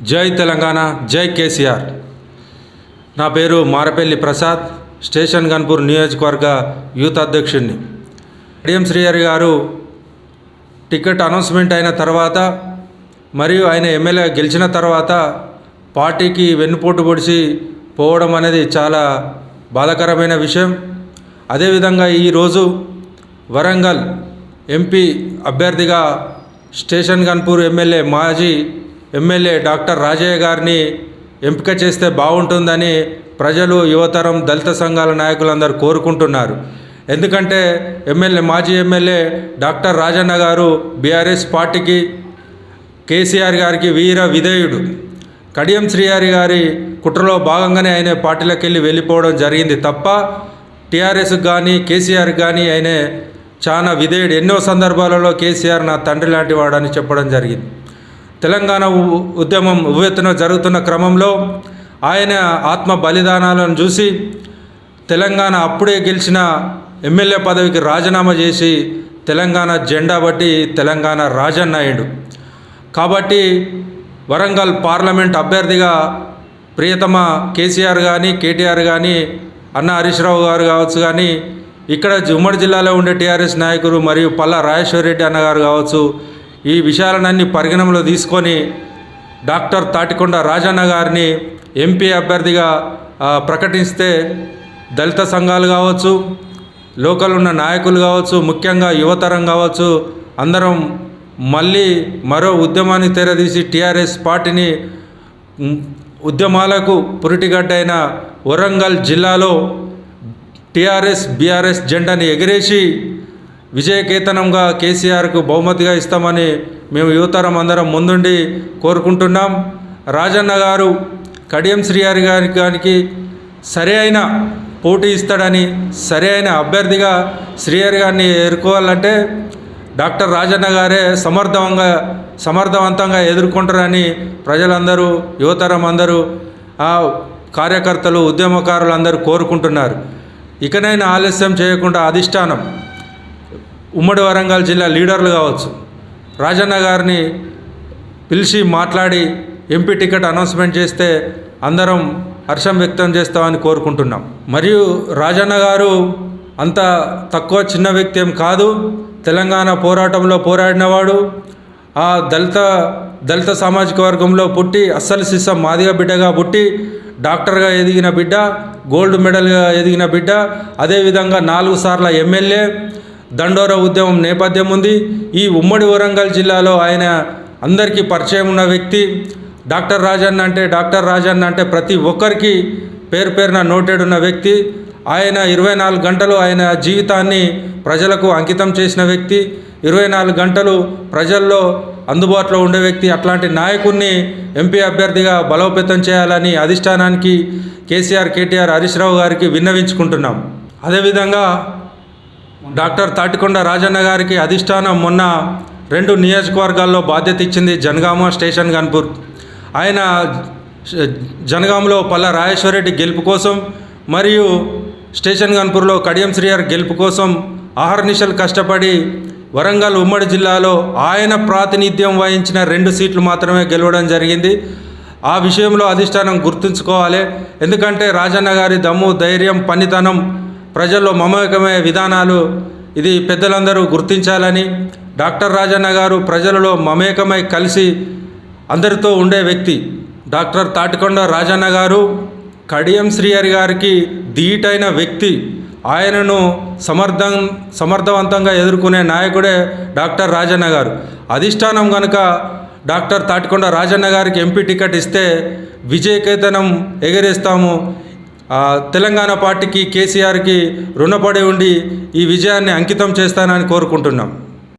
జై తెలంగాణ, జై కేసీఆర్. నా పేరు మారపల్లి ప్రసాద్, స్టేషన్ గన్పూర్ నియోజకవర్గ యూత్ అధ్యక్షుడిని. కడియం శ్రీహరి గారు టికెట్ అనౌన్స్మెంట్ అయిన తర్వాత మరియు ఆయన ఎమ్మెల్యే గెలిచిన తర్వాత పార్టీకి వెన్నుపోటు పొడిచి పోవడం అనేది చాలా బాధాకరమైన విషయం. అదేవిధంగా ఈరోజు వరంగల్ ఎంపీ అభ్యర్థిగా స్టేషన్ గన్పూర్ ఎమ్మెల్యే మాజీ ఎమ్మెల్యే డాక్టర్ రాజయ్య గారిని ఎంపిక చేస్తే బాగుంటుందని ప్రజలు, యువతరం, దళిత సంఘాల నాయకులందరూ కోరుకుంటున్నారు. ఎందుకంటే మాజీ ఎమ్మెల్యే డాక్టర్ రాజన్న గారు బీఆర్ఎస్ పార్టీకి, కేసీఆర్ గారికి వీర విధేయుడు. కడియం శ్రీహరి గారి కుట్రలో భాగంగానే ఆయన పార్టీలోకి వెళ్ళిపోవడం జరిగింది తప్ప టీఆర్ఎస్కి కానీ కేసీఆర్కి కానీ ఆయన చాలా విధేయుడు. ఎన్నో సందర్భాలలో కేసీఆర్ నా తండ్రి లాంటి వాడని చెప్పడం జరిగింది. తెలంగాణ ఉద్యమం ఉవ్వెత్తున జరుగుతున్న క్రమంలో ఆయన ఆత్మ బలిదానాలను చూసి తెలంగాణ అప్పుడే గెలిచిన ఎమ్మెల్యే పదవికి రాజీనామా చేసి తెలంగాణ జెండా బట్టి తెలంగాణ రాజన్న అయ్యాడు. కాబట్టి వరంగల్ పార్లమెంట్ అభ్యర్థిగా ప్రియతమ కేసీఆర్ కానీ, కేటీఆర్ కానీ, అన్న హరీష్ రావు గారు కావచ్చు, కానీ ఇక్కడ ఉమ్మడి జిల్లాలో ఉండే టీఆర్ఎస్ నాయకులు మరియు పల్లా రాజేశ్వర రెడ్డి అన్నగారు కావచ్చు, ఈ విషయాలన్నీ పరిగణనలో తీసుకొని డాక్టర్ తాటికొండ రాజన్న గారిని ఎంపీ అభ్యర్థిగా ప్రకటిస్తే దళిత సంఘాలు కావచ్చు, లోకల్ ఉన్న నాయకులు కావచ్చు, ముఖ్యంగా యువతరం కావచ్చు, అందరం మళ్ళీ మరో ఉద్యమాన్ని తెరదీసి టీఆర్ఎస్ పార్టీని ఉద్యమాలకు పురిటిగడ్డ అయిన వరంగల్ జిల్లాలో టీఆర్ఎస్ బీఆర్ఎస్ జెండాని ఎగిరేసి విజయకేతనంగా కేసీఆర్కు బహుమతిగా ఇస్తామని మేము యువతరం అందరం ముందుండి కోరుకుంటున్నాం. రాజన్న గారు కడియం శ్రీహరి గారికి సరి అయిన పోటీ ఇస్తాడని, సరి అయిన అభ్యర్థిగా శ్రీహరి గారిని ఎదుర్కోవాలంటే డాక్టర్ రాజన్న గారే సమర్థవంతంగా ఎదుర్కొంటారని ప్రజలందరూ, యువతరం అందరూ, కార్యకర్తలు, ఉద్యమకారులు అందరూ కోరుకుంటున్నారు. ఇకనైనా ఆలస్యం చేయకుండా అధిష్టానం, ఉమ్మడి వరంగల్ జిల్లా లీడర్లు కావచ్చు, రాజన్న గారిని పిలిచి మాట్లాడి ఎంపీ టికెట్ అనౌన్స్మెంట్ చేస్తే అందరం హర్షం వ్యక్తం చేస్తామని కోరుకుంటున్నాం. మరియు రాజన్న గారు అంత తక్కువ చిన్న వ్యక్తి ఏం కాదు. తెలంగాణ పోరాటంలో పోరాడినవాడు. ఆ దళిత సామాజిక వర్గంలో పుట్టి, అస్సలు సిస్సం మాదిగ బిడ్డగా పుట్టి డాక్టర్గా ఎదిగిన బిడ్డ, గోల్డ్ మెడల్గా ఎదిగిన బిడ్డ. అదేవిధంగా 4 సార్ల ఎమ్మెల్యే, దండోర ఉద్యమం నేపథ్యం ఉంది. ఈ ఉమ్మడి వరంగల్ జిల్లాలో ఆయన అందరికీ పరిచయం ఉన్న వ్యక్తి. డాక్టర్ రాజన్న అంటే ప్రతి ఒక్కరికి పేరున నోటెడ్ ఉన్న వ్యక్తి. ఆయన 24 గంటలు ఆయన జీవితాన్ని ప్రజలకు అంకితం చేసిన వ్యక్తి. 24 గంటలు ప్రజల్లో అందుబాటులో ఉండే వ్యక్తి. అట్లాంటి నాయకుడిని ఎంపీ అభ్యర్థిగా బలోపేతం చేయాలని అధిష్టానానికి, కేసీఆర్, కేటీఆర్, హరీష్ రావు గారికి విన్నవించుకుంటున్నాం. అదేవిధంగా డాక్టర్ తాటికొండ రాజన్న గారికి అధిష్టానం మొన్న 2 నియోజకవర్గాల్లో బాధ్యత ఇచ్చింది, జనగామ, స్టేషన్ గన్పూర్. ఆయన జనగాంలో పల్లా రాజేశ్వర రెడ్డి గెలుపు కోసం మరియు స్టేషన్ గన్పూర్లో కడియం శ్రీహరి గెలుపు కోసం అహర్నిశలు కష్టపడి వరంగల్ ఉమ్మడి జిల్లాలో ఆయన ప్రాతినిధ్యం వహించిన 2 సీట్లు మాత్రమే గెలవడం జరిగింది. ఆ విషయంలో అధిష్టానం గుర్తుంచుకోవాలి. ఎందుకంటే రాజన్న గారి దమ్ము, ధైర్యం, పనితనం, ప్రజల్లో మమేకమయ్యే విధానాలు ఇది పెద్దలందరూ గుర్తించాలని, డాక్టర్ రాజన్న గారు ప్రజలలో మమేకమై కలిసి అందరితో ఉండే వ్యక్తి. డాక్టర్ తాటికొండ రాజన్న గారు కడియం శ్రీహరి గారికి ధీటైన వ్యక్తి. ఆయనను సమర్థవంతంగా ఎదుర్కొనే నాయకుడే డాక్టర్ రాజన్న గారు. అధిష్టానం కనుక డాక్టర్ తాటికొండ రాజన్న గారికి ఎంపీ టికెట్ ఇస్తే విజయకేతనం ఎగరేస్తాము. తెలంగాణ పార్టీకి, కేసీఆర్కి రుణపడి ఉండి ఈ విజయాన్ని అంకితం చేస్తానని కోరుకుంటున్నాం.